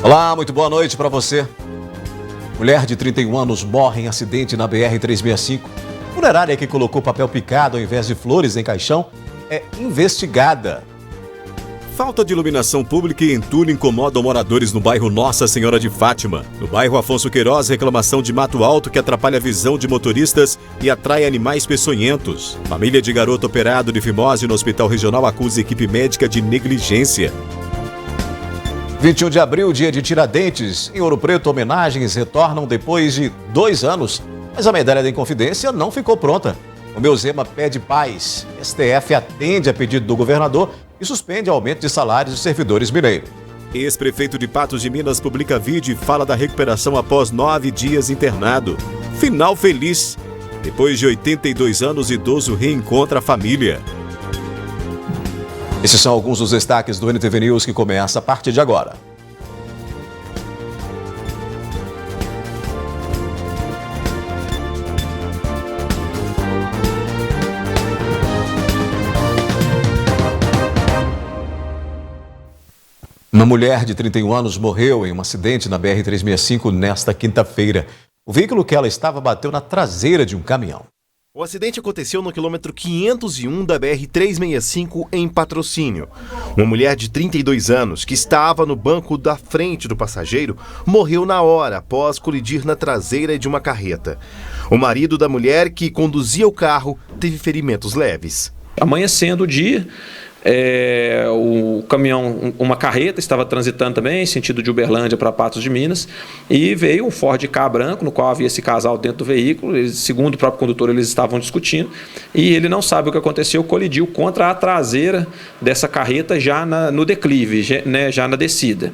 Olá, muito boa noite para você. Mulher de 31 anos morre em acidente na BR-365. Funerária que colocou papel picado ao invés de flores em caixão é investigada. Falta de iluminação pública e entulho incomodam moradores no bairro Nossa Senhora de Fátima. No bairro Afonso Queiroz, reclamação de mato alto que atrapalha a visão de motoristas e atrai animais peçonhentos. Família de garoto operado de fimose no Hospital Regional acusa equipe médica de negligência. 21 de abril, dia de Tiradentes. Em Ouro Preto, homenagens retornam depois de 2 anos, mas a medalha da Inconfidência não ficou pronta. O Meuzema pede paz. STF atende a pedido do governador e suspende aumento de salários dos servidores mineiros. Ex-prefeito de Patos de Minas publica vídeo e fala da recuperação após 9 dias internado. Final feliz. Depois de 82 anos, idoso reencontra a família. Esses são alguns dos destaques do NTV News que começa a partir de agora. Uma mulher de 31 anos morreu em um acidente na BR-365 nesta quinta-feira. O veículo que ela estava bateu na traseira de um caminhão. O acidente aconteceu no quilômetro 501 da BR-365 em Patrocínio. Uma mulher de 32 anos, que estava no banco da frente do passageiro, morreu na hora após colidir na traseira de uma carreta. O marido da mulher, que conduzia o carro, teve ferimentos leves. Amanhecendo o dia, o caminhão, uma carreta, estava transitando também, sentido de Uberlândia para Patos de Minas, e veio um Ford Ka branco, no qual havia esse casal dentro do veículo. Segundo o próprio condutor, eles estavam discutindo, e ele não sabe o que aconteceu, colidiu contra a traseira dessa carreta já no declive, já na descida.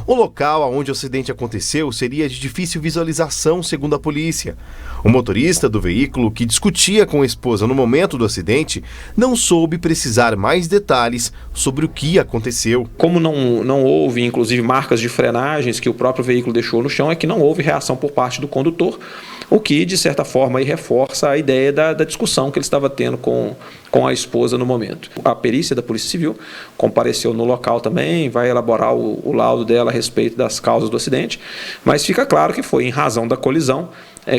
O local onde o acidente aconteceu seria de difícil visualização, segundo a polícia. O motorista do veículo, que discutia com a esposa no momento do acidente, não soube precisar mais detalhes sobre o que aconteceu. Como não houve, inclusive, marcas de frenagens que o próprio veículo deixou no chão, é que não houve reação por parte do condutor, o que, de certa forma, aí reforça a ideia da discussão que ele estava tendo com a esposa no momento. A perícia da Polícia Civil compareceu no local também, vai elaborar o laudo dela a respeito das causas do acidente, mas fica claro que foi em razão da colisão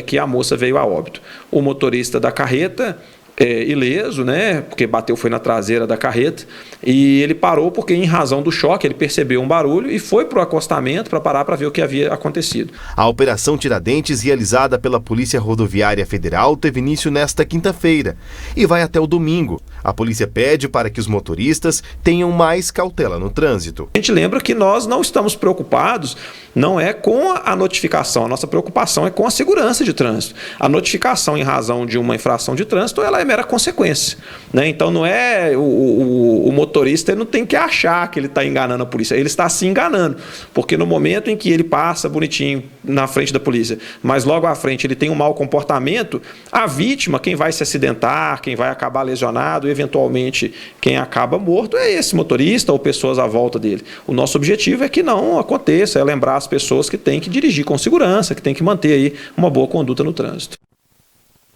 que a moça veio a óbito. O motorista da carreta, ileso, porque bateu foi na traseira da carreta, e ele parou porque, em razão do choque, ele percebeu um barulho e foi para o acostamento para parar para ver o que havia acontecido. A Operação Tiradentes, realizada pela Polícia Rodoviária Federal, teve início nesta quinta-feira e vai até o domingo. A polícia pede para que os motoristas tenham mais cautela no trânsito. A gente lembra que nós não estamos preocupados, não é com a notificação, a nossa preocupação é com a segurança de trânsito. A notificação em razão de uma infração de trânsito, ela é mera consequência, Então não é o motorista, ele não tem que achar que ele está enganando a polícia, ele está se enganando, porque no momento em que ele passa bonitinho na frente da polícia, mas logo à frente ele tem um mau comportamento, a vítima, quem vai se acidentar, quem vai acabar lesionado, eventualmente quem acaba morto, é esse motorista ou pessoas à volta dele. O nosso objetivo é que não aconteça, é lembrar as pessoas que têm que dirigir com segurança, que têm que manter aí uma boa conduta no trânsito.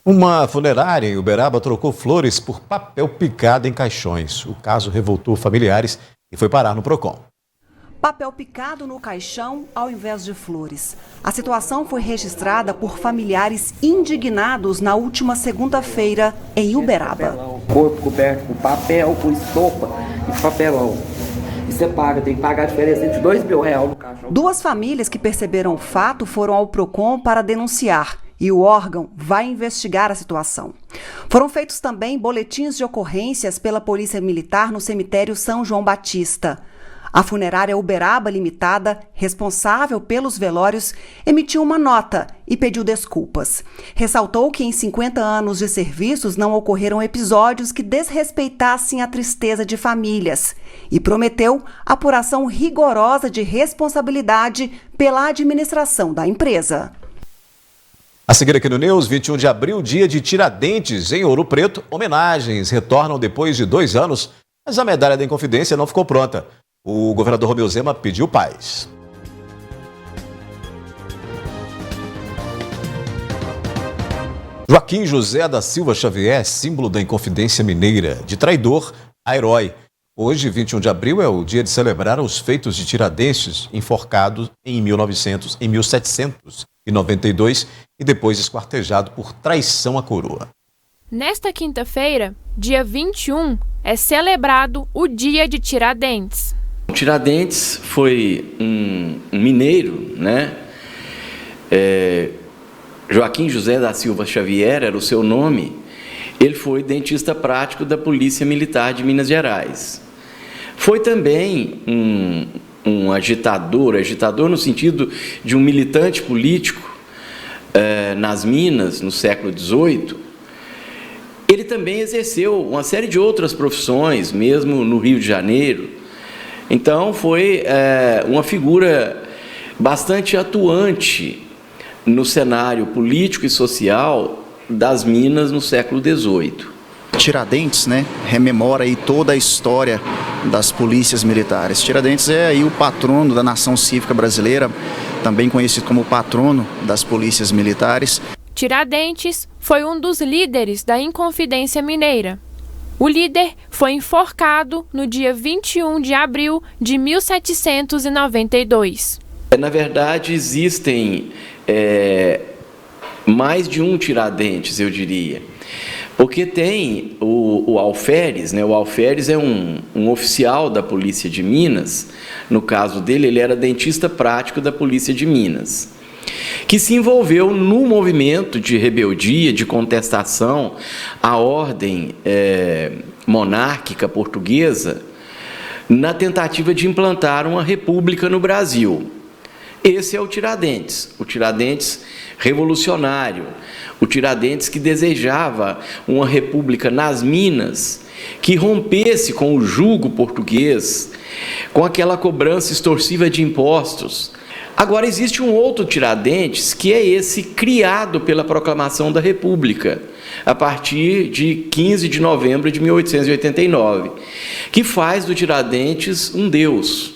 Uma funerária em Uberaba trocou flores por papel picado em caixões. O caso revoltou familiares e foi parar no PROCON. Papel picado no caixão ao invés de flores. A situação foi registrada por familiares indignados na última segunda-feira em Uberaba. Corpo coberto com papel, com estopa e papelão. E você paga, tem que pagar a diferença de R$2.000 no caixão. 2 famílias que perceberam o fato foram ao PROCON para denunciar. E o órgão vai investigar a situação. Foram feitos também boletins de ocorrências pela Polícia Militar no cemitério São João Batista. A funerária Uberaba Limitada, responsável pelos velórios, emitiu uma nota e pediu desculpas. Ressaltou que em 50 anos de serviços não ocorreram episódios que desrespeitassem a tristeza de famílias e prometeu apuração rigorosa de responsabilidade pela administração da empresa. A seguir aqui no News, 21 de abril, dia de Tiradentes, em Ouro Preto. Homenagens retornam depois de 2 anos, mas a medalha da Inconfidência não ficou pronta. O governador Romeu Zema pediu paz. Joaquim José da Silva Xavier, símbolo da Inconfidência mineira, de traidor a herói. Hoje, 21 de abril, é o dia de celebrar os feitos de Tiradentes, enforcado em 1792 e depois esquartejado por traição à coroa. Nesta quinta-feira, dia 21, é celebrado o Dia de Tiradentes. Tiradentes foi um mineiro, né? Joaquim José da Silva Xavier era o seu nome. Ele foi dentista prático da Polícia Militar de Minas Gerais. Foi também um agitador no sentido de um militante político nas Minas, no século XVIII. Ele também exerceu uma série de outras profissões, mesmo no Rio de Janeiro. Então, foi uma figura bastante atuante no cenário político e social das Minas no século XVIII. Tiradentes, né, rememora aí toda a história das polícias militares. Tiradentes é aí o patrono da nação cívica brasileira, também conhecido como o patrono das polícias militares. Tiradentes foi um dos líderes da Inconfidência Mineira. O líder foi enforcado no dia 21 de abril de 1792. Na verdade, existem mais de um Tiradentes, eu diria. Porque tem o alferes, né? O alferes é um oficial da Polícia de Minas. No caso dele, ele era dentista prático da Polícia de Minas, que se envolveu no movimento de rebeldia, de contestação à ordem monárquica portuguesa, na tentativa de implantar uma república no Brasil. Esse é o Tiradentes revolucionário, o Tiradentes que desejava uma república nas Minas, que rompesse com o jugo português, com aquela cobrança extorsiva de impostos. Agora, existe um outro Tiradentes, que é esse criado pela proclamação da República, a partir de 15 de novembro de 1889, que faz do Tiradentes um deus.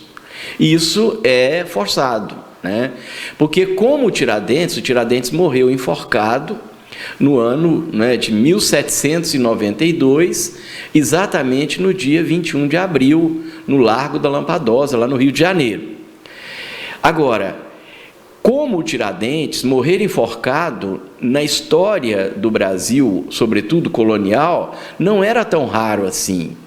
Isso é forçado, né? Porque como o Tiradentes morreu enforcado no ano, né, de 1792, exatamente no dia 21 de abril, no Largo da Lampadosa, lá no Rio de Janeiro. Agora, como o Tiradentes morrer enforcado na história do Brasil, sobretudo colonial, não era tão raro assim.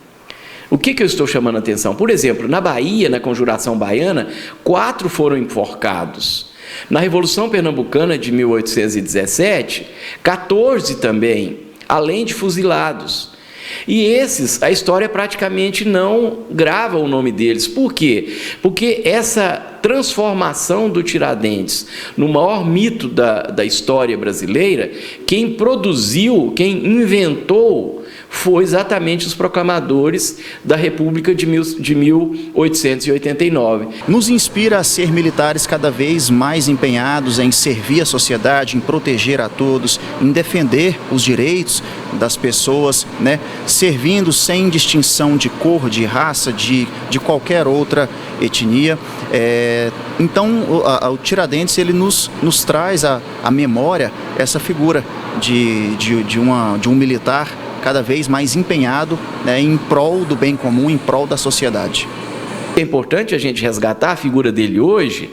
O que eu estou chamando a atenção? Por exemplo, na Bahia, na Conjuração Baiana, 4 foram enforcados. Na Revolução Pernambucana de 1817, 14 também, além de fuzilados. E esses, a história praticamente não grava o nome deles. Por quê? Porque essa transformação do Tiradentes no maior mito da história brasileira, quem produziu, quem inventou, foi exatamente os proclamadores da República de 1889. Nos inspira a ser militares cada vez mais empenhados em servir a sociedade, em proteger a todos, em defender os direitos das pessoas, né? Servindo sem distinção de cor, de raça, de qualquer outra etnia. Então, o Tiradentes ele nos traz à memória essa figura de um militar cada vez mais empenhado, né, em prol do bem comum, em prol da sociedade. É importante a gente resgatar a figura dele hoje,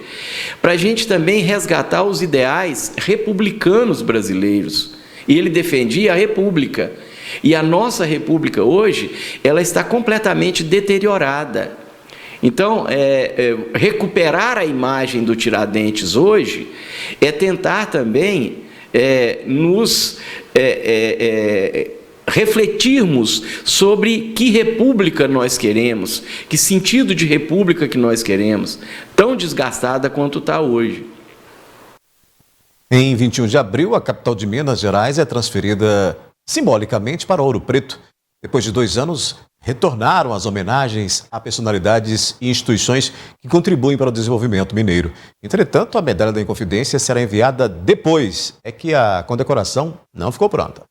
para a gente também resgatar os ideais republicanos brasileiros. E ele defendia a república. E a nossa república hoje, ela está completamente deteriorada. Então, recuperar a imagem do Tiradentes hoje é tentar também nos refletirmos sobre que república nós queremos, que sentido de república que nós queremos, tão desgastada quanto está hoje. Em 21 de abril, a capital de Minas Gerais é transferida simbolicamente para Ouro Preto. Depois de 2 anos, retornaram as homenagens a personalidades e instituições que contribuem para o desenvolvimento mineiro. Entretanto, a medalha da Inconfidência será enviada depois. É que a condecoração não ficou pronta.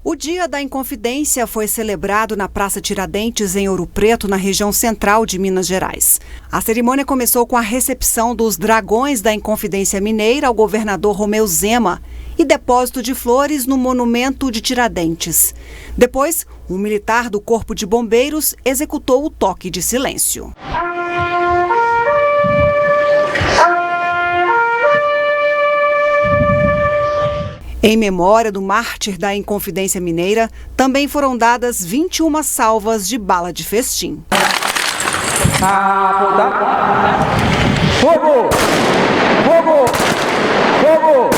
O Dia da Inconfidência foi celebrado na Praça Tiradentes, em Ouro Preto, na região central de Minas Gerais. A cerimônia começou com a recepção dos Dragões da Inconfidência Mineira ao governador Romeu Zema e depósito de flores no Monumento de Tiradentes. Depois, um militar do Corpo de Bombeiros executou o toque de silêncio. Em memória do mártir da Inconfidência Mineira, também foram dadas 21 salvas de bala de festim. Fogo! Fogo! Fogo!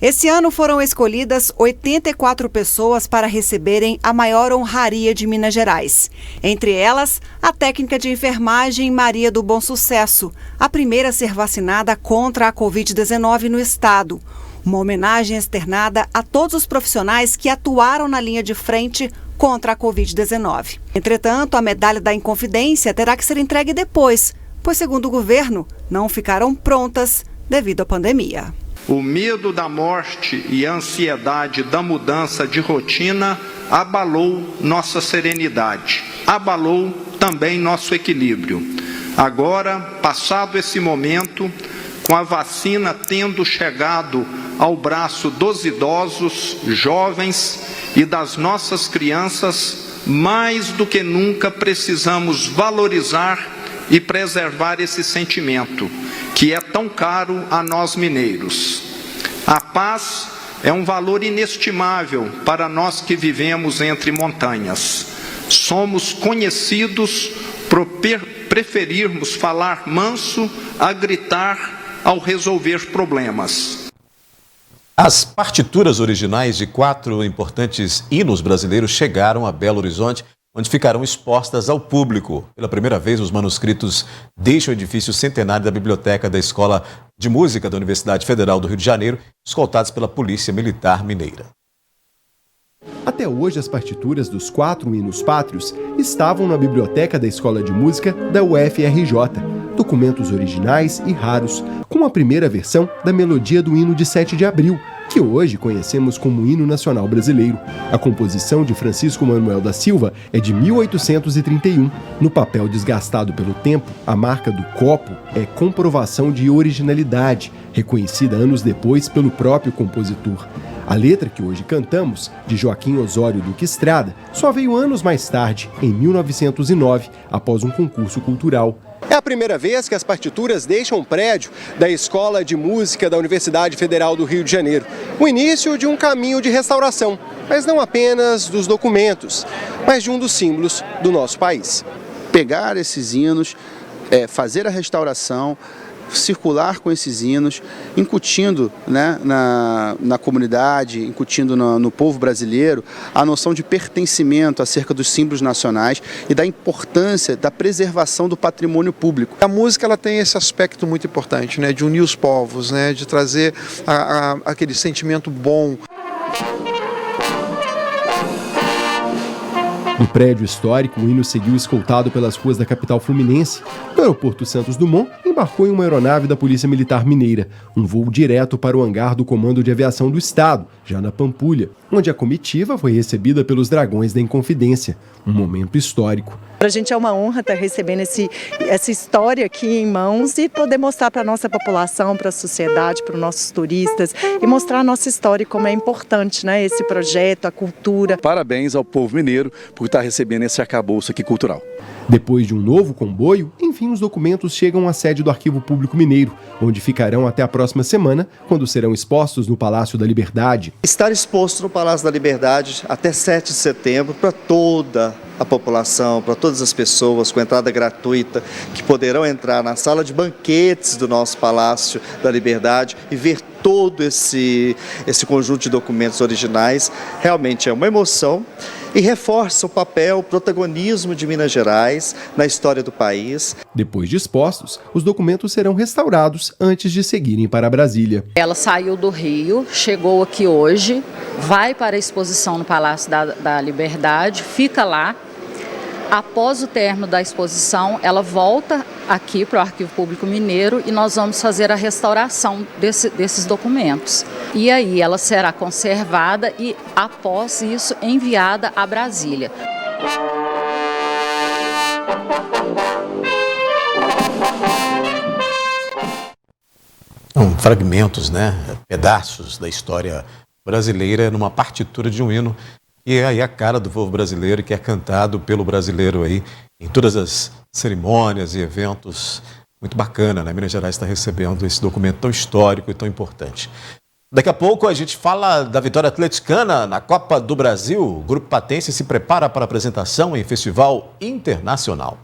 Esse ano foram escolhidas 84 pessoas para receberem a maior honraria de Minas Gerais. Entre elas, a técnica de enfermagem Maria do Bom Sucesso, a primeira a ser vacinada contra a Covid-19 no estado. Uma homenagem externada a todos os profissionais que atuaram na linha de frente contra a Covid-19. Entretanto, a medalha da Inconfidência terá que ser entregue depois, pois, segundo o governo, não ficaram prontas devido à pandemia. O medo da morte e a ansiedade da mudança de rotina abalou nossa serenidade, abalou também nosso equilíbrio. Agora, passado esse momento, com a vacina tendo chegado ao braço dos idosos, jovens e das nossas crianças, mais do que nunca precisamos valorizar e preservar esse sentimento, que é tão caro a nós mineiros. A paz é um valor inestimável para nós que vivemos entre montanhas. Somos conhecidos por preferirmos falar manso a gritar ao resolver problemas. As partituras originais de 4 importantes hinos brasileiros chegaram a Belo Horizonte, onde ficarão expostas ao público. Pela primeira vez, os manuscritos deixam o edifício centenário da Biblioteca da Escola de Música da Universidade Federal do Rio de Janeiro, escoltados pela Polícia Militar Mineira. Até hoje, as partituras dos 4 hinos pátrios estavam na Biblioteca da Escola de Música da UFRJ, documentos originais e raros, com a primeira versão da melodia do hino de 7 de abril, que hoje conhecemos como Hino Nacional Brasileiro. A composição de Francisco Manuel da Silva é de 1831. No papel desgastado pelo tempo, a marca do copo é comprovação de originalidade, reconhecida anos depois pelo próprio compositor. A letra que hoje cantamos, de Joaquim Osório Duque Estrada, só veio anos mais tarde, em 1909, após um concurso cultural. É a primeira vez que as partituras deixam o prédio da Escola de Música da Universidade Federal do Rio de Janeiro. O início de um caminho de restauração, mas não apenas dos documentos, mas de um dos símbolos do nosso país. Pegar esses hinos, fazer a restauração, circular com esses hinos, incutindo, né, na comunidade, incutindo no povo brasileiro a noção de pertencimento acerca dos símbolos nacionais e da importância da preservação do patrimônio público. A música ela tem esse aspecto muito importante, né, de unir os povos, né, de trazer aquele sentimento bom. Do prédio histórico, o hino seguiu escoltado pelas ruas da capital fluminense. No aeroporto Santos Dumont, embarcou em uma aeronave da Polícia Militar Mineira, um voo direto para o hangar do Comando de Aviação do Estado, já na Pampulha, onde a comitiva foi recebida pelos Dragões da Inconfidência, um momento histórico. Para a gente é uma honra estar recebendo essa história aqui em mãos e poder mostrar para a nossa população, para a sociedade, para os nossos turistas e mostrar a nossa história e como é importante, né, esse projeto, a cultura. Parabéns ao povo mineiro por estar recebendo esse arcabouço aqui cultural. Depois de um novo comboio, enfim, os documentos chegam à sede do Arquivo Público Mineiro, onde ficarão até a próxima semana, quando serão expostos no Palácio da Liberdade. Estar exposto no Palácio da Liberdade até 7 de setembro para toda a população, para todas as pessoas, com entrada gratuita, que poderão entrar na sala de banquetes do nosso Palácio da Liberdade e ver todo esse conjunto de documentos originais. Realmente é uma emoção e reforça o papel, o protagonismo de Minas Gerais na história do país. Depois de expostos, os documentos serão restaurados antes de seguirem para Brasília. Ela saiu do Rio, chegou aqui hoje, vai para a exposição no Palácio da Liberdade, fica lá. Após o término da exposição, ela volta aqui para o Arquivo Público Mineiro e nós vamos fazer a restauração desses documentos. E aí ela será conservada e, após isso, enviada a Brasília. Fragmentos, né? Pedaços da história brasileira numa partitura de um hino. E é aí a cara do povo brasileiro, que é cantado pelo brasileiro aí em todas as cerimônias e eventos. Muito bacana, né? Minas Gerais está recebendo esse documento tão histórico e tão importante. Daqui a pouco a gente fala da vitória atleticana na Copa do Brasil. O Grupo Patense se prepara para a apresentação em festival internacional.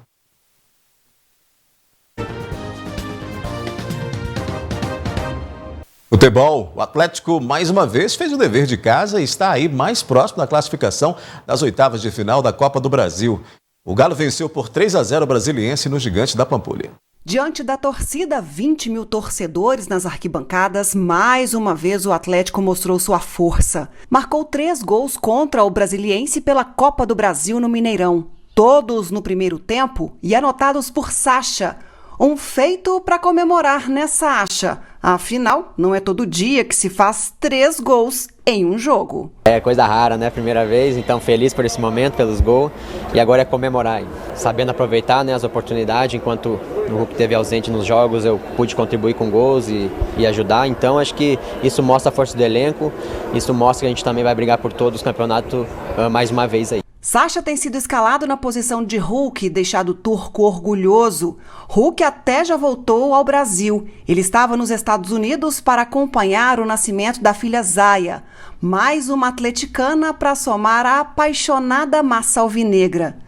Futebol, o Atlético mais uma vez fez o dever de casa e está aí mais próximo da classificação das oitavas de final da Copa do Brasil. O Galo venceu por 3-0 o Brasiliense no Gigante da Pampulha. Diante da torcida, 20 mil torcedores nas arquibancadas, mais uma vez o Atlético mostrou sua força. Marcou 3 gols contra o Brasiliense pela Copa do Brasil no Mineirão. Todos no primeiro tempo e anotados por Sacha. Um feito para comemorar, né, Sacha? Afinal, não é todo dia que se faz 3 gols em um jogo. É coisa rara, né? Primeira vez, então feliz por esse momento, pelos gols. E agora é comemorar, sabendo aproveitar, né, as oportunidades. Enquanto o Hulk esteve ausente nos jogos, eu pude contribuir com gols e ajudar. Então acho que isso mostra a força do elenco. Isso mostra que a gente também vai brigar por todos os campeonatos mais uma vez aí. Sacha tem sido escalado na posição de Hulk, deixado o turco orgulhoso. Hulk até já voltou ao Brasil. Ele estava nos Estados Unidos para acompanhar o nascimento da filha Zaya. Mais uma atleticana para somar a apaixonada massa alvinegra.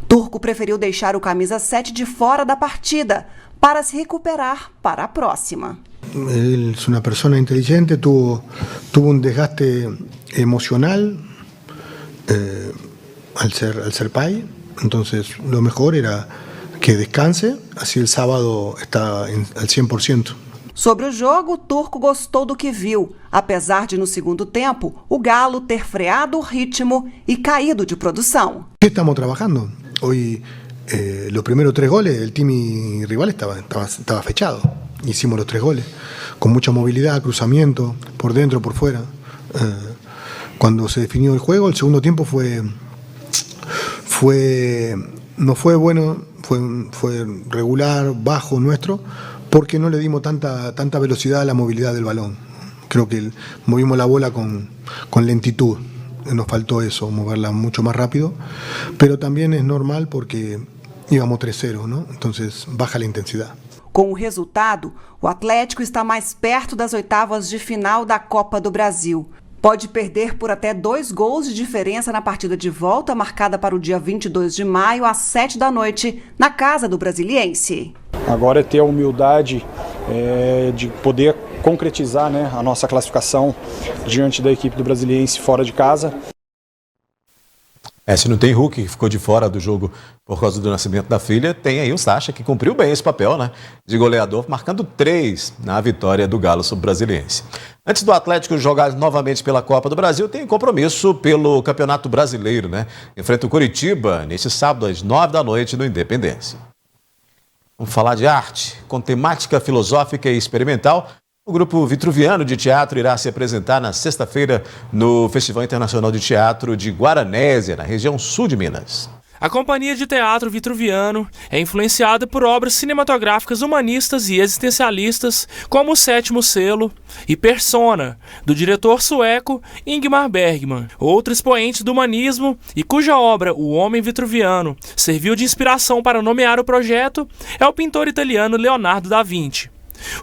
Turco preferiu deixar o camisa 7 de fora da partida, para se recuperar para a próxima. Ele é uma pessoa inteligente, tuvo desgaste emocional. Al ser pai, entonces lo mejor era que descanse, así el sábado está al 100%. Sobre o jogo, o Turco gostou do que viu, apesar de no segundo tempo o Galo ter freado o ritmo e caído de produção. Estamos trabalhando. Hoy los primeros 3 goles, el time rival estaba fechado. Hicimos los 3 goles, con mucha movilidad, cruzamiento, por dentro, por fuera. Cuando se definió el juego, el segundo tiempo no fue bueno, fue regular, bajo nuestro, porque no le dimos tanta velocidad a la movilidad del balón. Creo que movimos la bola con lentitud, nos faltó eso, moverla mucho más rápido, pero también es normal porque íbamos 3-0, ¿no? Entonces baja la intensidad. Com o resultado, o Atlético está mais perto das oitavas de final da Copa do Brasil. Pode perder por até 2 gols de diferença na partida de volta, marcada para o dia 22 de maio, às 7 da noite, na casa do Brasiliense. Agora é ter a humildade de poder concretizar, né, a nossa classificação diante da equipe do Brasiliense fora de casa. Se não tem Hulk, que ficou de fora do jogo por causa do nascimento da filha, tem aí o Sacha, que cumpriu bem esse papel, né, de goleador, marcando 3 na vitória do Galo sobre o Brasiliense. Antes do Atlético jogar novamente pela Copa do Brasil, tem compromisso pelo Campeonato Brasileiro, né? Enfrenta o Coritiba neste sábado às 9 da noite no Independência. Vamos falar de arte. Com temática filosófica e experimental, o grupo Vitruviano de Teatro irá se apresentar na sexta-feira no Festival Internacional de Teatro de Guaranésia, na região sul de Minas. A companhia de teatro Vitruviano é influenciada por obras cinematográficas humanistas e existencialistas como O Sétimo Selo e Persona, do diretor sueco Ingmar Bergman, outro expoente do humanismo e cuja obra O Homem Vitruviano serviu de inspiração para nomear o projeto é o pintor italiano Leonardo da Vinci.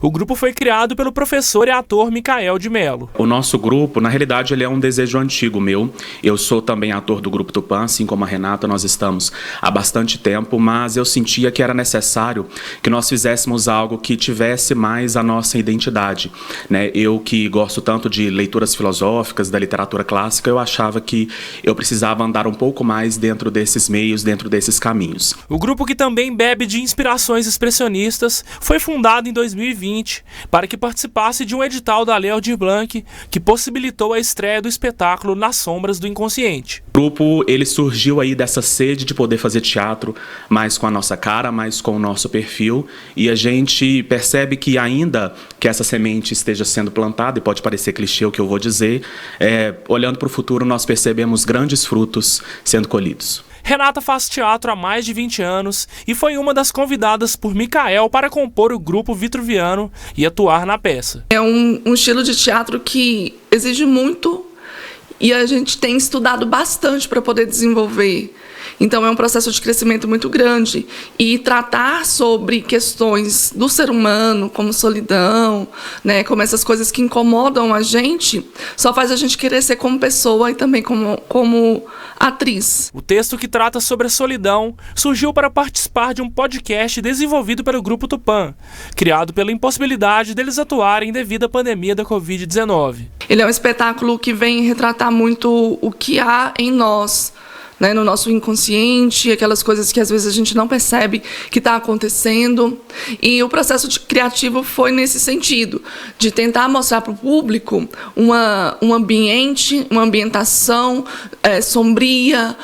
O grupo foi criado pelo professor e ator Micael de Mello. O nosso grupo, na realidade, ele é um desejo antigo meu. Eu sou também ator do Grupo Tupã, assim como a Renata, nós estamos há bastante tempo, mas eu sentia que era necessário que nós fizéssemos algo que tivesse mais a nossa identidade, né? Eu que gosto tanto de leituras filosóficas, da literatura clássica, eu achava que eu precisava andar um pouco mais dentro desses meios, dentro desses caminhos. O grupo, que também bebe de inspirações expressionistas, foi fundado em 2010 2020 para que participasse de um edital da Lei Aldir Blanc que possibilitou a estreia do espetáculo Nas Sombras do Inconsciente. O grupo ele surgiu aí dessa sede de poder fazer teatro mais com a nossa cara, mais com o nosso perfil, e a gente percebe que ainda que essa semente esteja sendo plantada, e pode parecer clichê o que eu vou dizer, olhando para o futuro nós percebemos grandes frutos sendo colhidos. Renata faz teatro há mais de 20 anos e foi uma das convidadas por Micael para compor o grupo Vitruviano e atuar na peça. É um estilo de teatro que exige muito e a gente tem estudado bastante para poder desenvolver. Então é um processo de crescimento muito grande. E tratar sobre questões do ser humano, como solidão, né, como essas coisas que incomodam a gente, só faz a gente crescer como pessoa e também como atriz. O texto que trata sobre a solidão surgiu para participar de um podcast desenvolvido pelo Grupo Tupã, criado pela impossibilidade deles atuarem devido à pandemia da Covid-19. Ele é um espetáculo que vem retratar muito o que há em nós, né, no nosso inconsciente, aquelas coisas que às vezes a gente não percebe que está acontecendo. E o processo criativo foi nesse sentido, de tentar mostrar para o público um ambiente, uma ambientação sombria,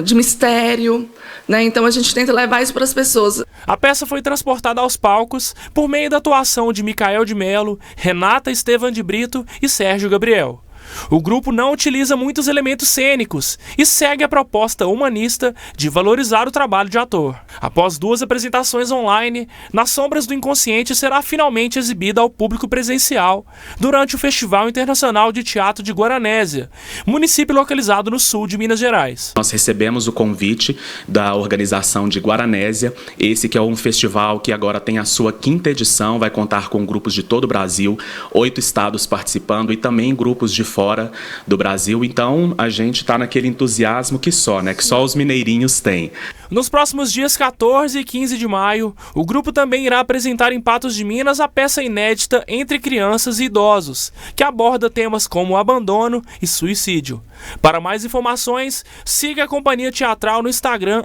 de mistério. Né? Então a gente tenta levar isso para as pessoas. A peça foi transportada aos palcos por meio da atuação de Micael de Mello, Renata Estevan de Brito e Sérgio Gabriel. O grupo não utiliza muitos elementos cênicos e segue a proposta humanista de valorizar o trabalho de ator. Após 2 apresentações online, Nas Sombras do Inconsciente será finalmente exibida ao público presencial durante o Festival Internacional de Teatro de Guaranésia, município localizado no sul de Minas Gerais. Nós recebemos o convite da organização de Guaranésia, esse que é um festival que agora tem a sua 5ª edição, vai contar com grupos de todo o Brasil, 8 estados participando e também grupos de fora do Brasil, então a gente está naquele entusiasmo que só os mineirinhos têm. Nos próximos dias 14 e 15 de maio, o grupo também irá apresentar em Patos de Minas a peça inédita Entre Crianças e Idosos, que aborda temas como abandono e suicídio. Para mais informações, siga a companhia teatral no Instagram,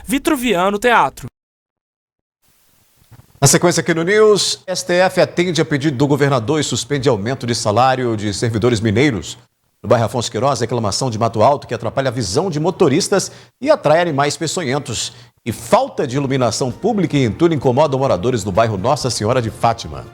@VitruvianoTeatro. Na sequência aqui no News, STF atende a pedido do governador e suspende aumento de salário de servidores mineiros. No bairro Afonso Queiroz, reclamação de mato alto que atrapalha a visão de motoristas e atrai animais peçonhentos. E falta de iluminação pública e entulho incomodam moradores do bairro Nossa Senhora de Fátima.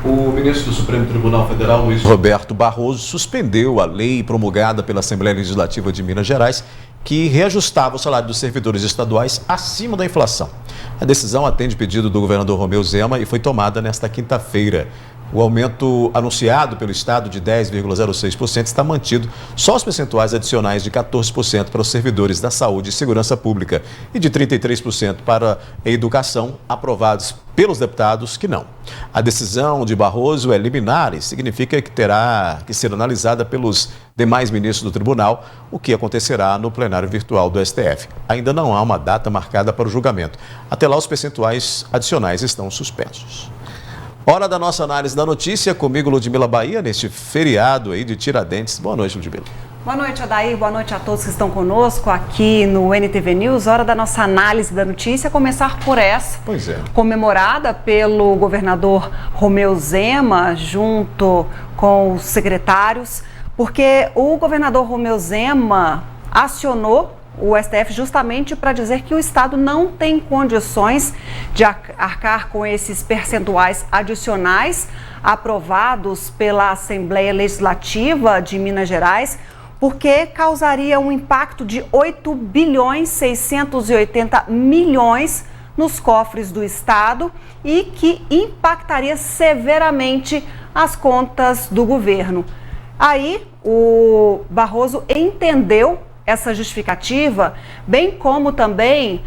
O ministro do Supremo Tribunal Federal, Luiz Roberto Barroso, suspendeu a lei promulgada pela Assembleia Legislativa de Minas Gerais que reajustava o salário dos servidores estaduais acima da inflação. A decisão atende pedido do governador Romeu Zema e foi tomada nesta quinta-feira. O aumento anunciado pelo Estado de 10,06% está mantido, só os percentuais adicionais de 14% para os servidores da saúde e segurança pública e de 33% para a educação, aprovados pelos deputados que não. A decisão de Barroso é liminar e significa que terá que ser analisada pelos demais ministros do tribunal, o que acontecerá no plenário virtual do STF. Ainda não há uma data marcada para o julgamento. Até lá, os percentuais adicionais estão suspensos. Hora da nossa análise da notícia, comigo Ludmila Bahia, neste feriado aí de Tiradentes. Boa noite, Ludmila. Boa noite, Odair. Boa noite a todos que estão conosco aqui no NTV News. Hora da nossa análise da notícia, começar por essa. Pois é. Comemorada pelo governador Romeu Zema, junto com os secretários, porque o governador Romeu Zema acionou o STF justamente para dizer que o Estado não tem condições de arcar com esses percentuais adicionais aprovados pela Assembleia Legislativa de Minas Gerais, porque causaria um impacto de 8,680 bilhões nos cofres do Estado e que impactaria severamente as contas do governo. Aí o Barroso entendeu essa justificativa, bem como também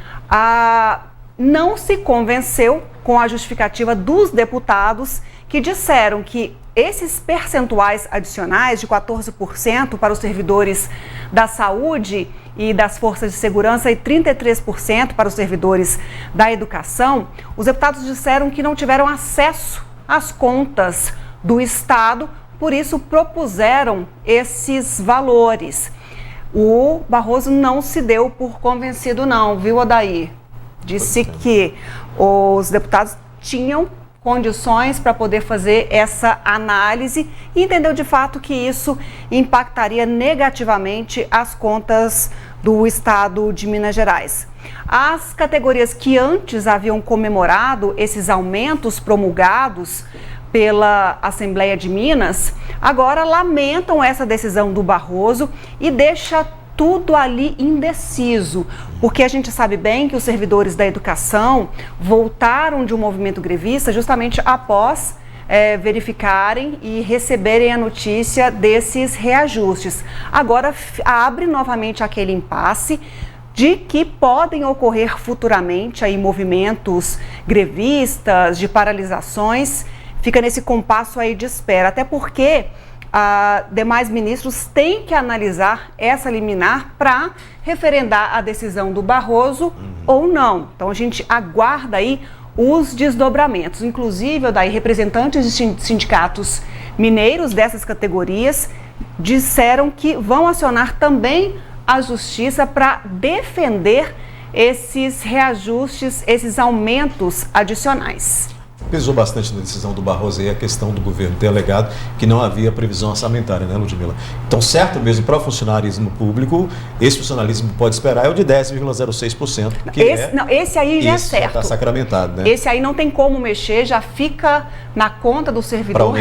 não se convenceu com a justificativa dos deputados que disseram que esses percentuais adicionais de 14% para os servidores da saúde e das forças de segurança e 33% para os servidores da educação, os deputados disseram que não tiveram acesso às contas do Estado, por isso propuseram esses valores. o Barroso não se deu por convencido não, viu, Odair? Disse que os deputados tinham condições para poder fazer essa análise e entendeu de fato que isso impactaria negativamente as contas do estado de Minas Gerais. As categorias que antes haviam comemorado esses aumentos promulgados pela Assembleia de Minas, agora lamentam essa decisão do Barroso e deixa tudo ali indeciso, porque a gente sabe bem que os servidores da educação voltaram de um movimento grevista justamente após verificarem e receberem a notícia desses reajustes. Agora abre novamente aquele impasse de que podem ocorrer futuramente aí movimentos grevistas, de paralisações, fica nesse compasso aí de espera, até porque demais ministros têm que analisar essa liminar para referendar a decisão do Barroso ou não. Então a gente aguarda aí os desdobramentos. Inclusive, daí representantes de sindicatos mineiros dessas categorias disseram que vão acionar também a justiça para defender esses reajustes, esses aumentos adicionais. Pesou bastante na decisão do Barroso aí a questão do governo ter alegado que não havia previsão orçamentária, né, Ludmila? Então, certo mesmo, para o funcionarismo público, esse funcionalismo pode esperar é o de 10,06%. Esse aí já é certo. Já está sacramentado, né? Esse aí não tem como mexer, já fica na conta do servidor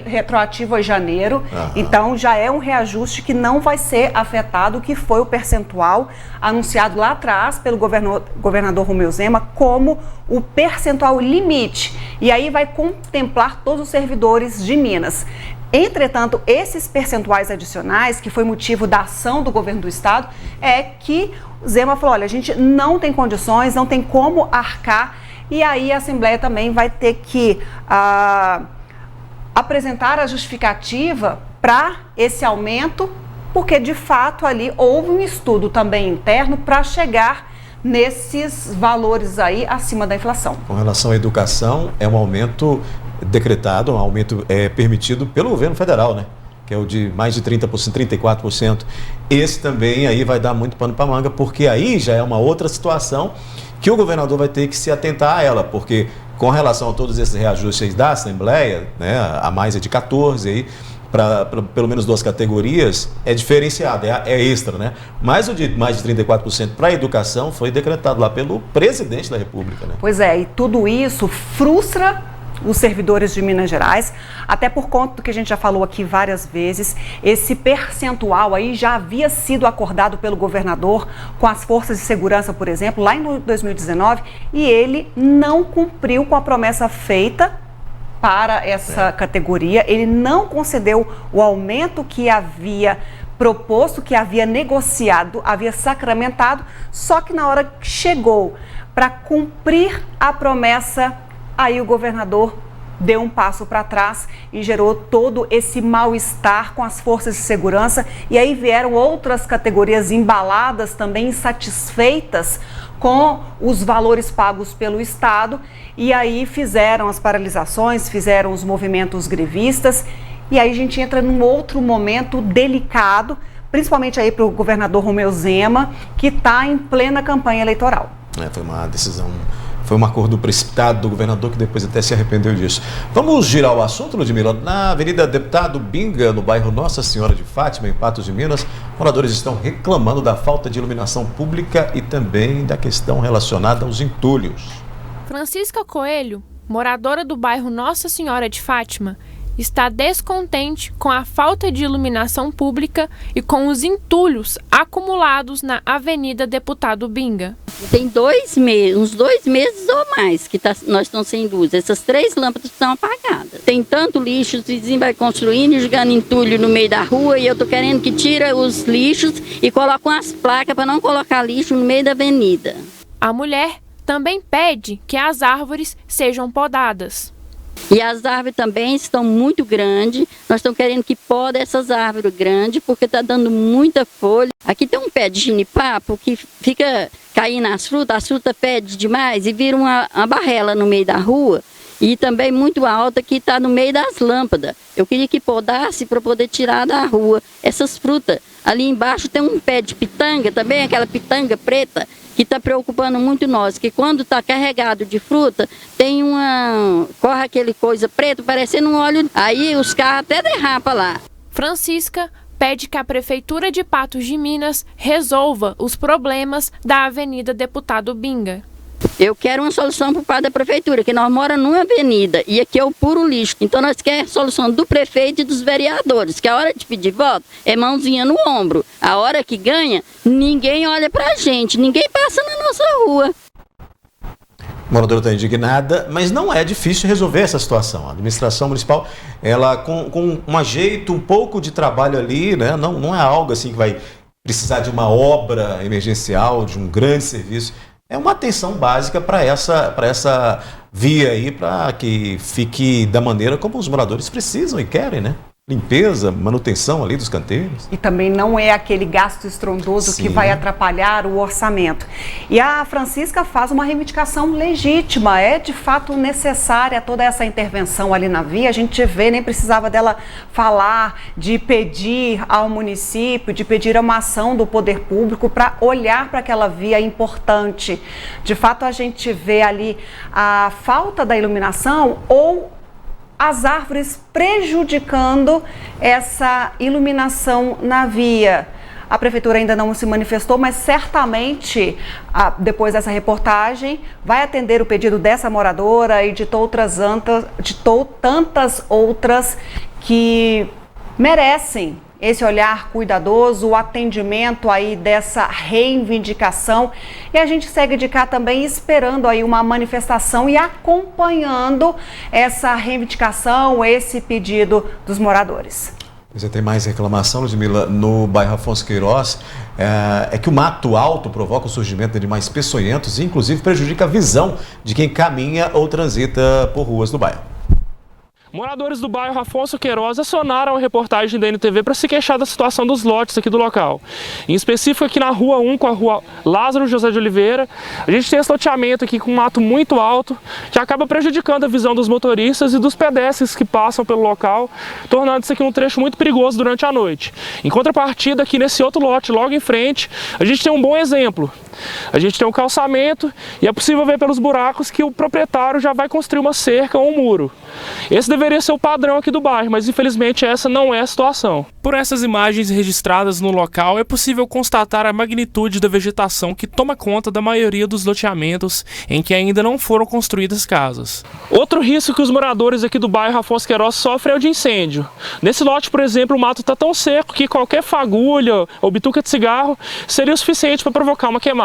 retroativo a janeiro. Então, já é um reajuste que não vai ser afetado, que foi o percentual anunciado lá atrás pelo governador Romeu Zema como o percentual limite. E aí vai contemplar todos os servidores de Minas. Entretanto, esses percentuais adicionais, que foi motivo da ação do governo do estado, é que o Zema falou, olha, a gente não tem condições, não tem como arcar, e aí a Assembleia também vai ter que apresentar a justificativa para esse aumento, porque de fato ali houve um estudo também interno para chegar nesses valores aí acima da inflação. Com relação à educação, é um aumento decretado, um aumento permitido pelo governo federal, né? Que é o de mais de 30%, 34%. Esse também aí vai dar muito pano para manga, porque aí já é uma outra situação que o governador vai ter que se atentar a ela, porque com relação a todos esses reajustes da Assembleia, né, a mais é de 14 aí, para pelo menos duas categorias, é diferenciado, é extra, né? Mas o de mais de 34% para a educação foi decretado lá pelo presidente da República, né? Pois é, e tudo isso frustra os servidores de Minas Gerais, até por conta do que a gente já falou aqui várias vezes, esse percentual aí já havia sido acordado pelo governador com as forças de segurança, por exemplo, lá em 2019, e ele não cumpriu com a promessa feita para essa categoria, ele não concedeu o aumento que havia proposto, que havia negociado, havia sacramentado, só que na hora que chegou para cumprir a promessa, aí o governador deu um passo para trás e gerou todo esse mal-estar com as forças de segurança, e aí vieram outras categorias embaladas, também insatisfeitas com os valores pagos pelo Estado, e aí fizeram as paralisações, fizeram os movimentos grevistas, e aí a gente entra num outro momento delicado, principalmente aí para o governador Romeu Zema, que está em plena campanha eleitoral. Foi uma decisão, foi um acordo precipitado do governador, que depois até se arrependeu disso. Vamos girar o assunto, Ludmila. Na Avenida Deputado Binga, no bairro Nossa Senhora de Fátima, em Patos de Minas, moradores estão reclamando da falta de iluminação pública e também da questão relacionada aos entulhos. Francisca Coelho, moradora do bairro Nossa Senhora de Fátima, está descontente com a falta de iluminação pública e com os entulhos acumulados na Avenida Deputado Binga. Tem uns 2 meses ou mais que nós estamos sem luz. Essas 3 lâmpadas estão apagadas. Tem tanto lixo, os vizinhos vai construindo e jogando entulho no meio da rua, e eu tô querendo que tira os lixos e coloque umas placas para não colocar lixo no meio da avenida. A mulher também pede que as árvores sejam podadas. E as árvores também estão muito grandes. Nós estamos querendo que poda essas árvores grandes, porque está dando muita folha. Aqui tem um pé de jenipapo que fica caindo as frutas fedem demais e vira uma barrela no meio da rua. E também muito alta, que está no meio das lâmpadas. Eu queria que podasse para poder tirar da rua essas frutas. Ali embaixo tem um pé de pitanga também, aquela pitanga preta, que está preocupando muito nós, que quando está carregado de fruta, corre aquele coisa preta, parecendo um óleo, aí os carros até derrapam lá. Francisca pede que a Prefeitura de Patos de Minas resolva os problemas da Avenida Deputado Binga. Eu quero uma solução por parte da prefeitura, que nós moramos numa avenida e aqui é o puro lixo. Então nós queremos solução do prefeito e dos vereadores, que a hora de pedir voto é mãozinha no ombro. A hora que ganha, ninguém olha pra gente, ninguém passa na nossa rua. A moradora está indignada, mas não é difícil resolver essa situação. A administração municipal, ela com um ajeito, um pouco de trabalho ali, né? Não é algo assim que vai precisar de uma obra emergencial, de um grande serviço. É uma atenção básica para essa via aí, para que fique da maneira como os moradores precisam e querem, né? Limpeza, manutenção ali dos canteiros. E também não é aquele gasto estrondoso que vai atrapalhar o orçamento. E a Francisca faz uma reivindicação legítima, é de fato necessária toda essa intervenção ali na via. A gente vê, nem precisava dela falar, de pedir ao município, de pedir uma ação do poder público para olhar para aquela via importante. De fato, a gente vê ali a falta da iluminação ou as árvores prejudicando essa iluminação na via. A prefeitura ainda não se manifestou, mas certamente, depois dessa reportagem, vai atender o pedido dessa moradora e de tantas outras que merecem esse olhar cuidadoso, o atendimento aí dessa reivindicação. E a gente segue de cá também esperando aí uma manifestação e acompanhando essa reivindicação, esse pedido dos moradores. Você tem mais reclamação, Ludmila, no bairro Afonso Queiroz, é que o mato alto provoca o surgimento de animais peçonhentos e inclusive prejudica a visão de quem caminha ou transita por ruas do bairro. Moradores do bairro Afonso Queiroz acionaram a reportagem da NTV para se queixar da situação dos lotes aqui do local. Em específico aqui na Rua 1 com a Rua Lázaro José de Oliveira, a gente tem esse loteamento aqui com um mato muito alto, que acaba prejudicando a visão dos motoristas e dos pedestres que passam pelo local, tornando isso aqui um trecho muito perigoso durante a noite. Em contrapartida, aqui nesse outro lote, logo em frente, a gente tem um bom exemplo. A gente tem um calçamento e é possível ver pelos buracos que o proprietário já vai construir uma cerca ou um muro. Esse deveria ser o padrão aqui do bairro, mas infelizmente essa não é a situação. Por essas imagens registradas no local, é possível constatar a magnitude da vegetação que toma conta da maioria dos loteamentos em que ainda não foram construídas casas. Outro risco que os moradores aqui do bairro Afonso Queiroz sofrem é o de incêndio. Nesse lote, por exemplo, o mato está tão seco que qualquer fagulha ou bituca de cigarro seria o suficiente para provocar uma queimada.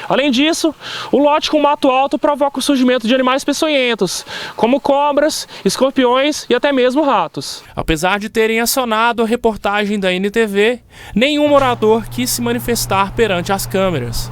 Além disso, o lote com mato alto provoca o surgimento de animais peçonhentos, como cobras, escorpiões e até mesmo ratos. Apesar de terem acionado a reportagem da NTV, nenhum morador quis se manifestar perante as câmeras.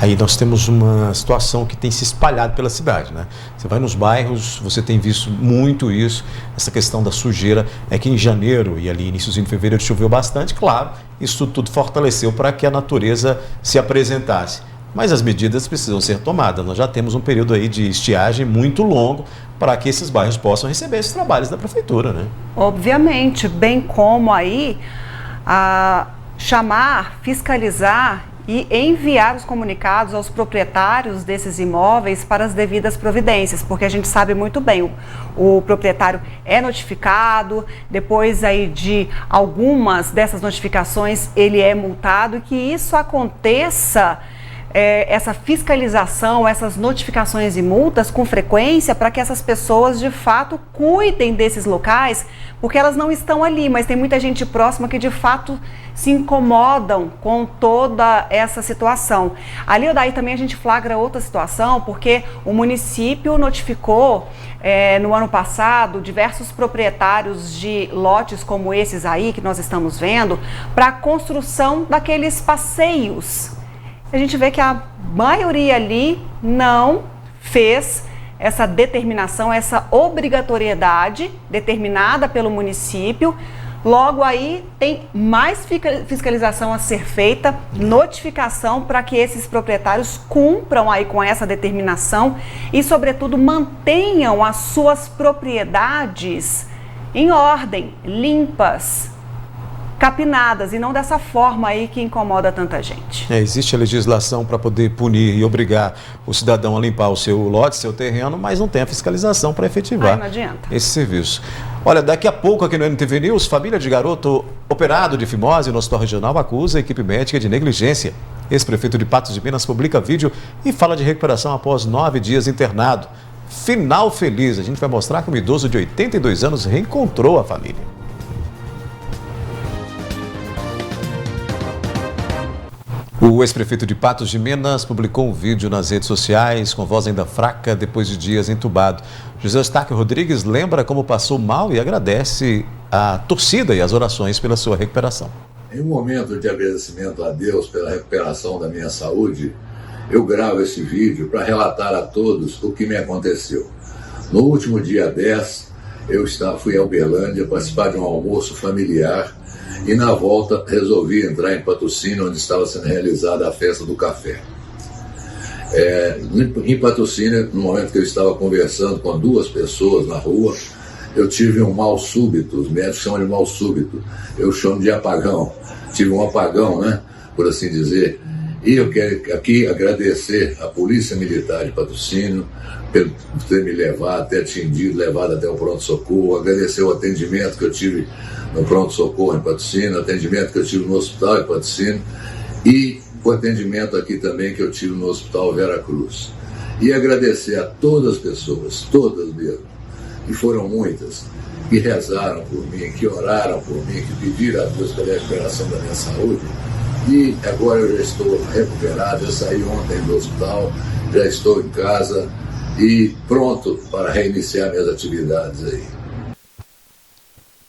Aí nós temos uma situação que tem se espalhado pela cidade, né? Você vai nos bairros, você tem visto muito isso, essa questão da sujeira. É que em janeiro e ali iníciozinho de fevereiro choveu bastante, claro, isso tudo fortaleceu para que a natureza se apresentasse. Mas as medidas precisam ser tomadas. Nós já temos um período aí de estiagem muito longo para que esses bairros possam receber esses trabalhos da prefeitura, né? Obviamente, bem como aí chamar, fiscalizar e enviar os comunicados aos proprietários desses imóveis para as devidas providências, porque a gente sabe muito bem, o proprietário é notificado, depois aí de algumas dessas notificações ele é multado, e que isso aconteça, essa fiscalização, essas notificações e multas com frequência, para que essas pessoas de fato cuidem desses locais, porque elas não estão ali, mas tem muita gente próxima que de fato se incomodam com toda essa situação. Ali daí também a gente flagra outra situação, porque o município notificou no ano passado diversos proprietários de lotes como esses aí que nós estamos vendo, para a construção daqueles passeios. A gente vê que a maioria ali não fez essa determinação, essa obrigatoriedade determinada pelo município. Logo aí tem mais fiscalização a ser feita, notificação para que esses proprietários cumpram aí com essa determinação e, sobretudo, mantenham as suas propriedades em ordem, limpas. capinadas e não dessa forma aí que incomoda tanta gente. Existe a legislação para poder punir e obrigar o cidadão a limpar o seu lote, seu terreno, mas não tem a fiscalização para efetivar esse serviço. Olha, daqui a pouco aqui no NTV News, família de garoto operado de fimose no hospital regional acusa a equipe médica de negligência. Ex-prefeito de Patos de Minas publica vídeo e fala de recuperação após 9 dias internado. Final feliz. A gente vai mostrar que um idoso de 82 anos reencontrou a família. O ex-prefeito de Patos de Minas publicou um vídeo nas redes sociais com voz ainda fraca depois de dias entubado. José Eustáquio Rodrigues lembra como passou mal e agradece a torcida e as orações pela sua recuperação. Em um momento de agradecimento a Deus pela recuperação da minha saúde, eu gravo esse vídeo para relatar a todos o que me aconteceu. No último dia 10, fui a Uberlândia participar de um almoço familiar e na volta resolvi entrar em Patrocínio, onde estava sendo realizada a festa do café. Em Patrocínio, no momento que eu estava conversando com 2 pessoas na rua, eu tive um mal súbito, os médicos chamam de mal súbito, eu chamo de apagão. Tive um apagão, né, por assim dizer. E eu quero aqui agradecer à Polícia Militar de Patrocínio por ter me levado, ter atendido, levado até o pronto-socorro, agradecer o atendimento que eu tive no pronto-socorro em Patrocínio, o atendimento que eu tive no hospital em Patrocínio e o atendimento aqui também que eu tive no Hospital Vera Cruz. E agradecer a todas as pessoas, todas mesmo, e foram muitas, que rezaram por mim, que oraram por mim, que pediram a Deus pela recuperação da minha saúde. E agora eu já estou recuperado, eu saí ontem do hospital, já estou em casa e pronto para reiniciar minhas atividades aí.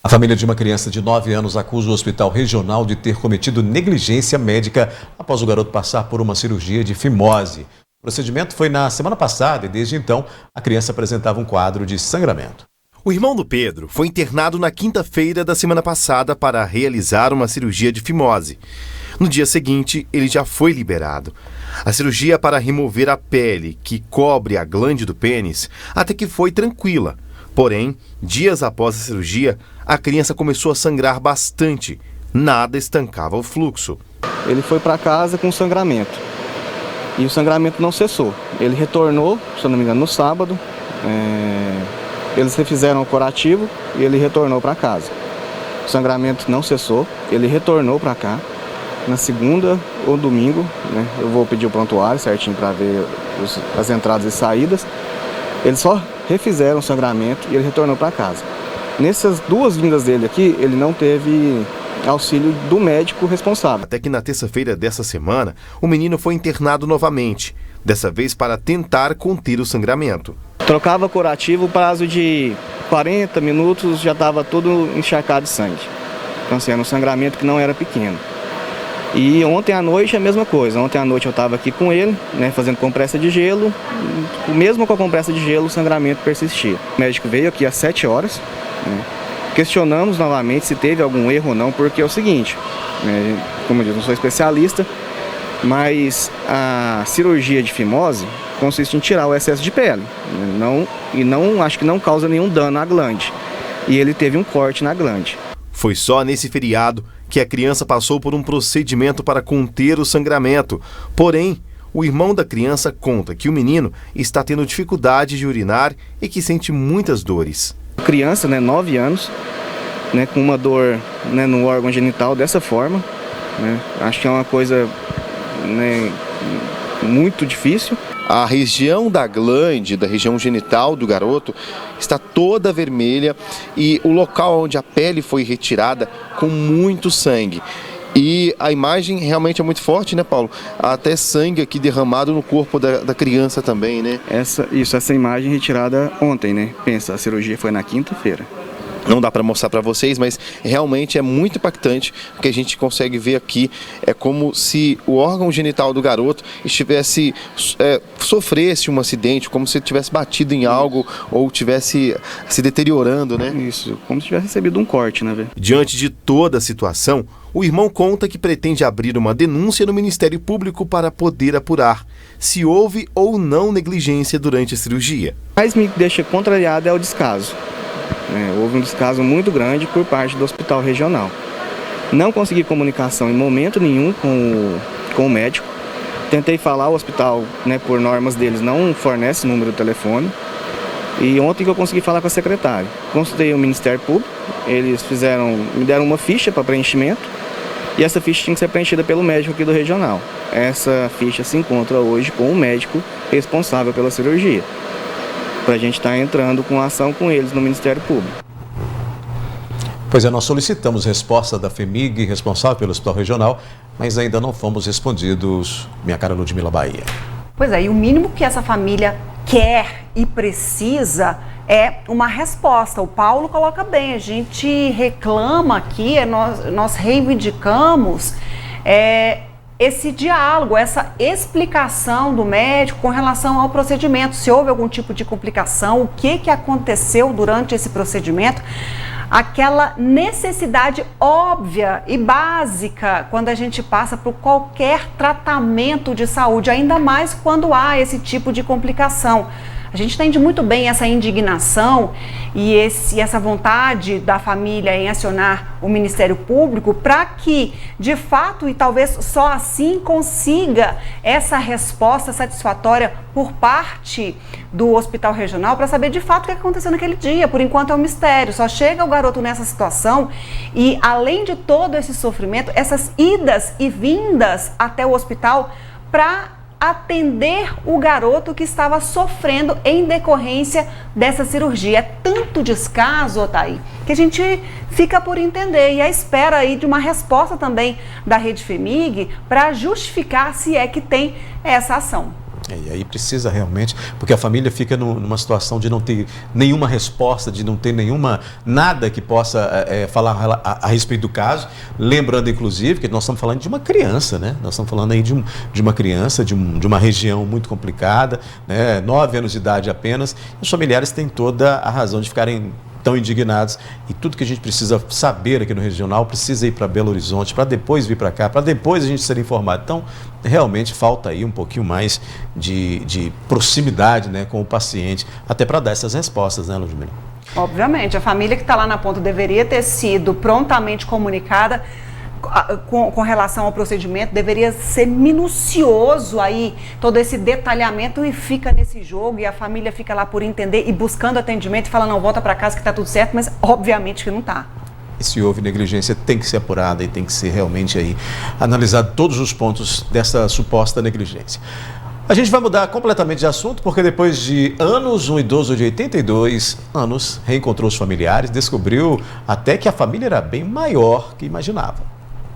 A família de uma criança de 9 anos acusa o hospital regional de ter cometido negligência médica após o garoto passar por uma cirurgia de fimose. O procedimento foi na semana passada e desde então a criança apresentava um quadro de sangramento. O irmão do Pedro foi internado na quinta-feira da semana passada para realizar uma cirurgia de fimose. No dia seguinte, ele já foi liberado. A cirurgia para remover a pele que cobre a glande do pênis até que foi tranquila. Porém, dias após a cirurgia, a criança começou a sangrar bastante. Nada estancava o fluxo. Ele foi para casa com sangramento. E o sangramento não cessou. Ele retornou, se eu não me engano, no sábado. Eles refizeram o curativo e ele retornou para casa. O sangramento não cessou, ele retornou para cá. Na segunda ou domingo, né, eu vou pedir o prontuário certinho para ver as entradas e saídas. Eles só refizeram o sangramento e ele retornou para casa. Nessas 2 vindas dele aqui, ele não teve auxílio do médico responsável. Até que na terça-feira dessa semana, o menino foi internado novamente, dessa vez para tentar conter o sangramento. Trocava curativo, o prazo de 40 minutos já estava todo encharcado de sangue. Então assim, era um sangramento que não era pequeno. E ontem à noite a mesma coisa. Ontem à noite eu estava aqui com ele, né, fazendo compressa de gelo. Mesmo com a compressa de gelo, o sangramento persistia. O médico veio aqui às 7 horas. Né, questionamos novamente se teve algum erro ou não, porque é o seguinte, né, como eu disse, não sou especialista, mas a cirurgia de fimose consiste em tirar o excesso de pele. Acho que não causa nenhum dano à glande. E ele teve um corte na glande. Foi só nesse feriado que a criança passou por um procedimento para conter o sangramento. Porém, o irmão da criança conta que o menino está tendo dificuldade de urinar e que sente muitas dores. A criança, 9 anos, com uma dor, no órgão genital dessa forma, acho que é uma coisa, muito difícil. A região da glande, da região genital do garoto, está toda vermelha e o local onde a pele foi retirada com muito sangue. E a imagem realmente é muito forte, né, Paulo? Há até sangue aqui derramado no corpo da criança também, né? Essa imagem retirada ontem, né? Pensa, a cirurgia foi na quinta-feira. Não dá para mostrar para vocês, mas realmente é muito impactante o que a gente consegue ver aqui. É como se o órgão genital do garoto sofresse um acidente, como se tivesse batido em algo ou tivesse se deteriorando, né? Isso, como se tivesse recebido um corte, né, velho? Diante de toda a situação, o irmão conta que pretende abrir uma denúncia no Ministério Público para poder apurar se houve ou não negligência durante a cirurgia. O que mais me deixa contrariado é o descaso. Houve um descaso muito grande por parte do hospital regional. Não consegui comunicação em momento nenhum com o médico. Tentei falar, o hospital, né, por normas deles, não fornece número de telefone. E ontem que eu consegui falar com a secretária. Consultei o Ministério Público, eles me deram uma ficha para preenchimento. E essa ficha tinha que ser preenchida pelo médico aqui do regional. Essa ficha se encontra hoje com o médico responsável pela cirurgia. Para a gente estar entrando com ação com eles no Ministério Público. Pois é, nós solicitamos resposta da FHEMIG, responsável pelo Hospital Regional, mas ainda não fomos respondidos, minha cara Ludmila Bahia. Pois é, e o mínimo que essa família quer e precisa é uma resposta. O Paulo coloca bem, a gente reclama aqui, nós reivindicamos esse diálogo, essa explicação do médico com relação ao procedimento, se houve algum tipo de complicação, o que aconteceu durante esse procedimento, aquela necessidade óbvia e básica quando a gente passa por qualquer tratamento de saúde, ainda mais quando há esse tipo de complicação. A gente entende muito bem essa indignação e essa vontade da família em acionar o Ministério Público para que, de fato, e talvez só assim consiga essa resposta satisfatória por parte do Hospital Regional para saber de fato o que aconteceu naquele dia. Por enquanto é um mistério, só chega o garoto nessa situação e, além de todo esse sofrimento, essas idas e vindas até o hospital para atender o garoto que estava sofrendo em decorrência dessa cirurgia. É tanto descaso, Othaí, que a gente fica por entender e à espera aí de uma resposta também da Rede FHEMIG para justificar se é que tem essa ação. E aí precisa realmente, porque a família fica numa situação de não ter nenhuma resposta, de não ter nada que possa falar a respeito do caso. Lembrando, inclusive, que nós estamos falando de uma criança, né? Nós estamos falando aí de uma criança, de uma região muito complicada, né? 9 anos de idade apenas. Os familiares têm toda a razão de ficarem tão indignados, e tudo que a gente precisa saber aqui no regional precisa ir para Belo Horizonte, para depois vir para cá, para depois a gente ser informado. Então, realmente falta aí um pouquinho mais de proximidade, né, com o paciente, até para dar essas respostas, né, Ludmila? Obviamente, a família que está lá na ponta deveria ter sido prontamente comunicada com relação ao procedimento, deveria ser minucioso aí, todo esse detalhamento, e fica nesse jogo, e a família fica lá por entender e buscando atendimento e fala, não, volta para casa que está tudo certo, mas obviamente que não está. E se houve negligência, tem que ser apurada e tem que ser realmente aí analisado todos os pontos dessa suposta negligência. A gente vai mudar completamente de assunto, porque depois de anos, um idoso de 82 anos reencontrou os familiares, descobriu até que a família era bem maior que imaginava.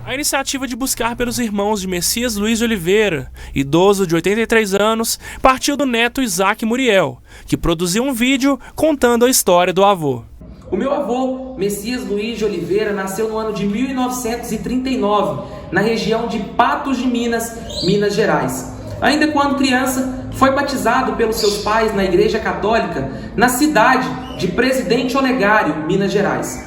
A iniciativa de buscar pelos irmãos de Messias Luiz de Oliveira, idoso de 83 anos, partiu do neto Isaac Muriel, que produziu um vídeo contando a história do avô. O meu avô, Messias Luiz de Oliveira, nasceu no ano de 1939, na região de Patos de Minas, Minas Gerais. Ainda quando criança, foi batizado pelos seus pais na Igreja Católica, na cidade de Presidente Olegário, Minas Gerais.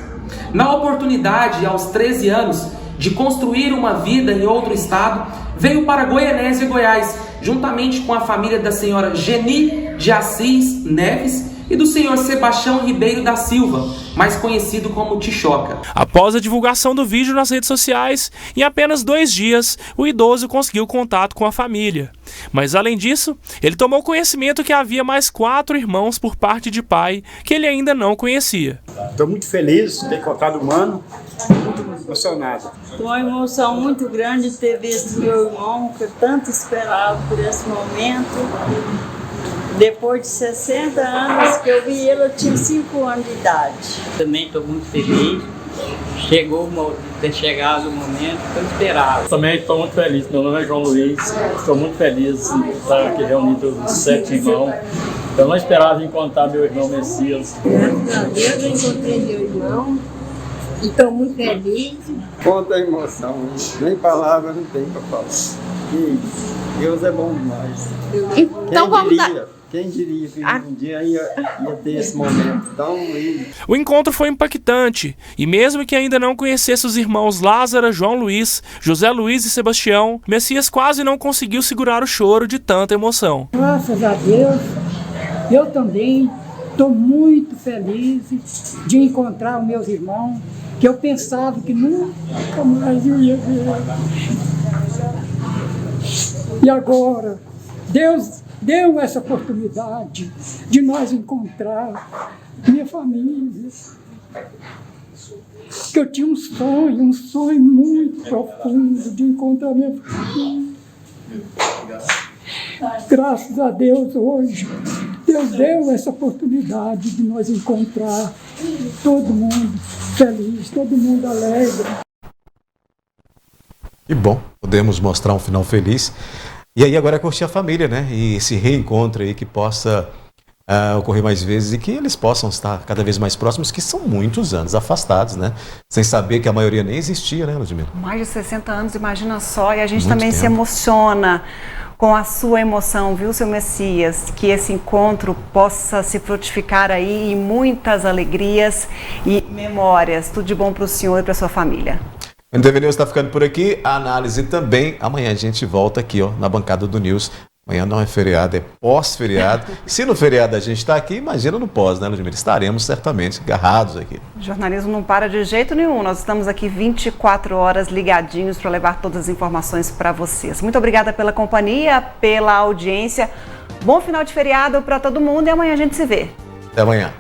Na oportunidade, aos 13 anos, de construir uma vida em outro estado, veio para Goianésia, Goiás, juntamente com a família da senhora Geni de Assis Neves e do senhor Sebastião Ribeiro da Silva, mais conhecido como Tichoca. Após a divulgação do vídeo nas redes sociais, em apenas 2 dias, o idoso conseguiu contato com a família. Mas além disso, ele tomou conhecimento que havia mais 4 irmãos por parte de pai que ele ainda não conhecia. Estou muito feliz de ter encontrado o Mano, muito emocionado. Uma emoção muito grande ter visto meu irmão, que eu tanto esperava por esse momento. Depois de 60 anos que eu vi ele, eu tinha 5 anos de idade. Também estou muito feliz. Ter chegado o momento que eu esperava. Também estou muito feliz. Meu nome é João Luiz. Estou muito feliz de estar aqui reunido os 7 irmãos. Eu não esperava encontrar meu irmão Messias. Graças a Deus eu encontrei meu irmão. E estou muito feliz. Quanta emoção. Nem palavra não tem para falar. E Deus é bom demais. Então vamos dar. Quem diria que um dia ia ter esse momento tão lindo. O encontro foi impactante, e mesmo que ainda não conhecesse os irmãos Lázaro, João Luiz, José Luiz e Sebastião, Messias quase não conseguiu segurar o choro de tanta emoção. Graças a Deus, eu também estou muito feliz de encontrar os meus irmãos, que eu pensava que nunca mais eu ia ver. E agora, Deus deu essa oportunidade de nós encontrar minha família. Que eu tinha um sonho muito profundo de encontrar minha família. Graças a Deus, hoje, Deus deu essa oportunidade de nós encontrar todo mundo feliz, todo mundo alegre. Que bom, podemos mostrar um final feliz. E aí agora é curtir a família, né? E esse reencontro aí que possa ocorrer mais vezes e que eles possam estar cada vez mais próximos, que são muitos anos afastados, né? Sem saber que a maioria nem existia, né, Ludmila? Mais de 60 anos, imagina só, e a gente Muito também tempo. se emociona com a sua emoção, viu, seu Messias? Que esse encontro possa se frutificar aí em muitas alegrias e memórias. Tudo de bom para o senhor e para sua família. O NTV News está ficando por aqui, a análise também. Amanhã a gente volta aqui, ó, na bancada do News. Amanhã não é feriado, é pós-feriado. Se no feriado a gente está aqui, imagina no pós, né, Ludmila? Estaremos certamente agarrados aqui. O jornalismo não para de jeito nenhum. Nós estamos aqui 24 horas ligadinhos para levar todas as informações para vocês. Muito obrigada pela companhia, pela audiência. Bom final de feriado para todo mundo e amanhã a gente se vê. Até amanhã.